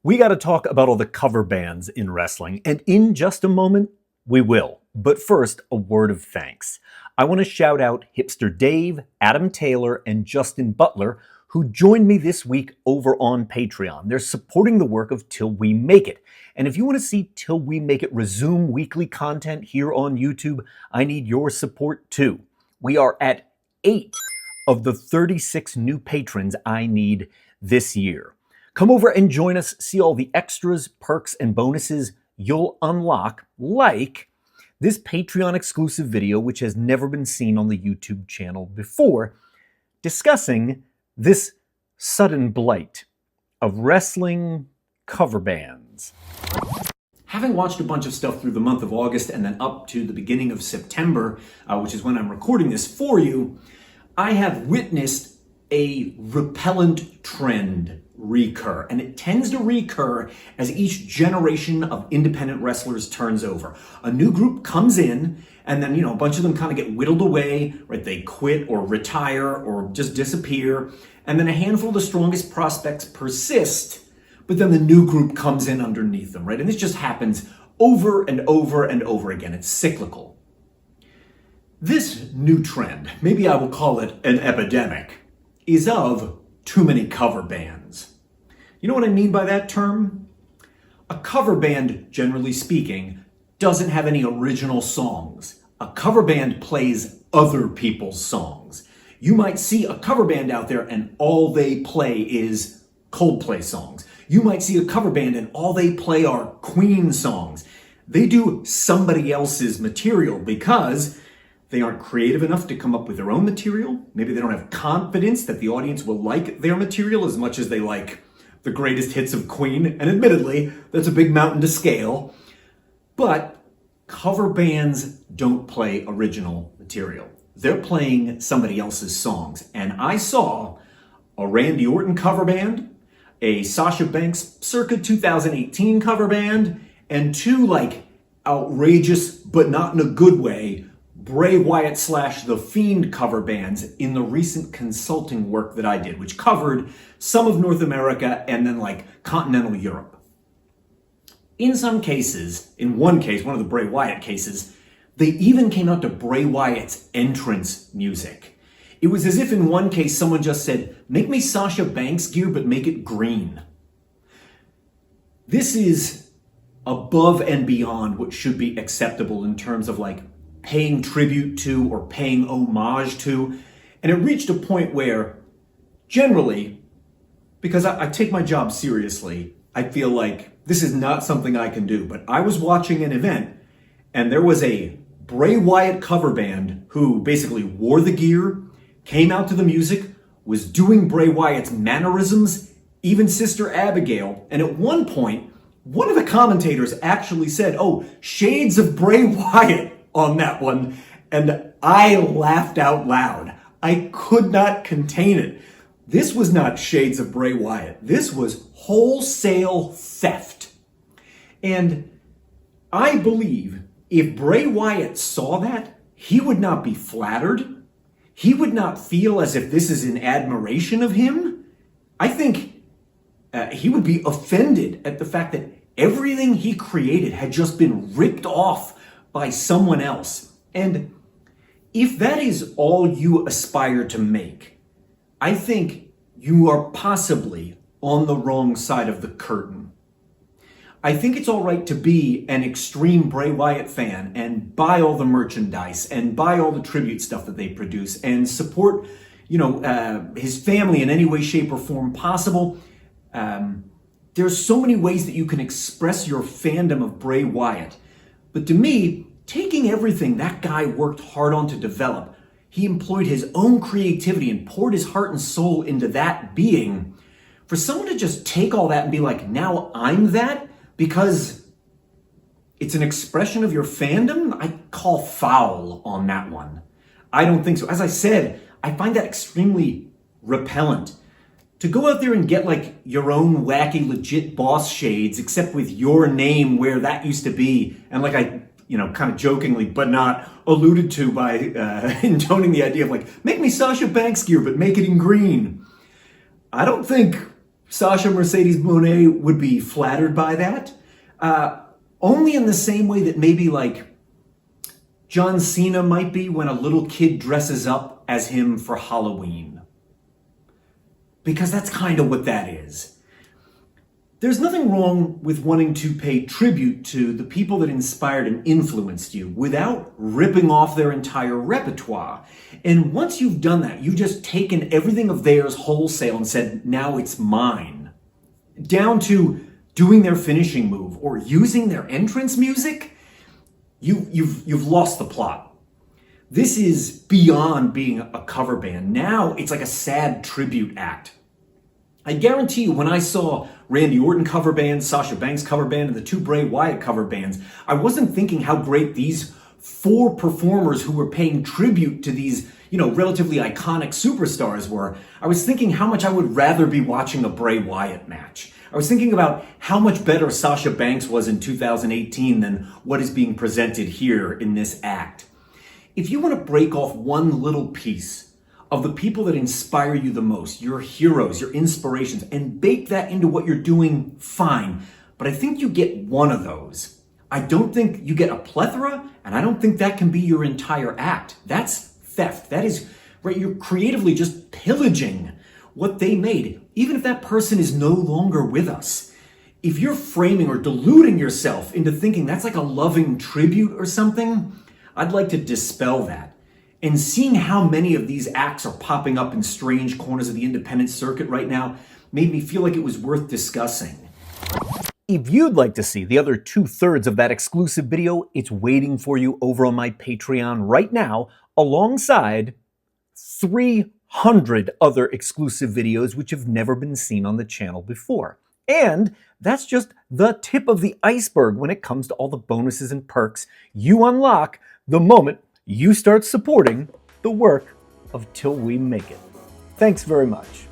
We got to talk about all the cover bands in wrestling, and in just a moment, we will. But first, a word of thanks. I want to shout out Hipster Dave, Adam Taylor, and Justin Butler, who joined me this week over on Patreon. They're supporting the work of Till We Make It. And if you want to see Till We Make It resume weekly content here on YouTube, I need your support too. We are at 8 of the 36 new patrons I need this year. Come over and join us, see all the extras, perks, and bonuses you'll unlock, like this Patreon exclusive video, which has never been seen on the YouTube channel before, discussing this sudden blight of wrestling cover bands. Having watched a bunch of stuff through the month of August and then up to the beginning of September, which is when I'm recording this for you, I have witnessed a repellent trend recur, and it tends to recur as each generation of independent wrestlers turns over. A new group comes in, and then, a bunch of them kind of get whittled away, right? They quit or retire or just disappear, and then a handful of the strongest prospects persist, but then the new group comes in underneath them, right? And this just happens over and over and over again. It's cyclical. This new trend, maybe I will call it an epidemic, is of too many cover bands. You know what I mean by that term? A cover band, generally speaking, doesn't have any original songs. A cover band plays other people's songs. You might see a cover band out there and all they play is Coldplay songs. You might see a cover band and all they play are Queen songs. They do somebody else's material because they aren't creative enough to come up with their own material. Maybe they don't have confidence that the audience will like their material as much as they like the greatest hits of Queen. And admittedly, that's a big mountain to scale. But cover bands don't play original material. They're playing somebody else's songs. And I saw a Randy Orton cover band, a Sasha Banks circa 2018 cover band, and two outrageous, but not in a good way, Bray Wyatt / The Fiend cover bands in the recent consulting work that I did, which covered some of North America and then continental Europe. In some cases, in one case, one of the Bray Wyatt cases, they even came out to Bray Wyatt's entrance music. It was as if in one case someone just said, "Make me Sasha Banks gear, but make it green." This is above and beyond what should be acceptable in terms of paying tribute to or paying homage to. And it reached a point where, generally, because I take my job seriously, I feel like this is not something I can do. But I was watching an event, and there was a Bray Wyatt cover band who basically wore the gear, came out to the music, was doing Bray Wyatt's mannerisms, even Sister Abigail. And at one point, one of the commentators actually said, "Oh, shades of Bray Wyatt" on that one, and I laughed out loud. I could not contain it. This was not shades of Bray Wyatt. This was wholesale theft. And I believe if Bray Wyatt saw that, he would not be flattered. He would not feel as if this is an admiration of him. I think he would be offended at the fact that everything he created had just been ripped off by someone else. And if that is all you aspire to make, I think you are possibly on the wrong side of the curtain. I think it's all right to be an extreme Bray Wyatt fan and buy all the merchandise and buy all the tribute stuff that they produce and support, his family in any way, shape, or form possible. There's so many ways that you can express your fandom of Bray Wyatt. But to me, taking everything that guy worked hard on to develop, he employed his own creativity and poured his heart and soul into that being. For someone to just take all that and be like, now I'm that because it's an expression of your fandom, I call foul on that one. I don't think so. As I said, I find that extremely repellent. To go out there and get your own wacky, legit boss shades, except with your name where that used to be, and I kind of jokingly, but not alluded to by intoning the idea of make me Sasha Banks gear, but make it in green. I don't think Sasha Mercedes Moné would be flattered by that. Only in the same way that maybe like John Cena might be when a little kid dresses up as him for Halloween. Because that's kind of what that is. There's nothing wrong with wanting to pay tribute to the people that inspired and influenced you without ripping off their entire repertoire. And once you've done that, you've just taken everything of theirs wholesale and said, now it's mine. Down to doing their finishing move or using their entrance music, you've lost the plot. This is beyond being a cover band. Now it's like a sad tribute act. I guarantee you, when I saw Randy Orton cover band, Sasha Banks cover band, and the two Bray Wyatt cover bands, I wasn't thinking how great these four performers who were paying tribute to these, relatively iconic superstars were. I was thinking how much I would rather be watching a Bray Wyatt match. I was thinking about how much better Sasha Banks was in 2018 than what is being presented here in this act. If you want to break off one little piece of the people that inspire you the most, your heroes, your inspirations, and bake that into what you're doing, fine. But I think you get one of those. I don't think you get a plethora, and I don't think that can be your entire act. That's theft. That is, right, you're creatively just pillaging what they made, even if that person is no longer with us. If you're framing or deluding yourself into thinking that's like a loving tribute or something, I'd like to dispel that. And seeing how many of these acts are popping up in strange corners of the independent circuit right now made me feel like it was worth discussing. If you'd like to see the other 2/3 of that exclusive video, it's waiting for you over on my Patreon right now, alongside 300 other exclusive videos which have never been seen on the channel before. And that's just the tip of the iceberg when it comes to all the bonuses and perks you unlock the moment you start supporting the work of Till We Make It. Thanks very much.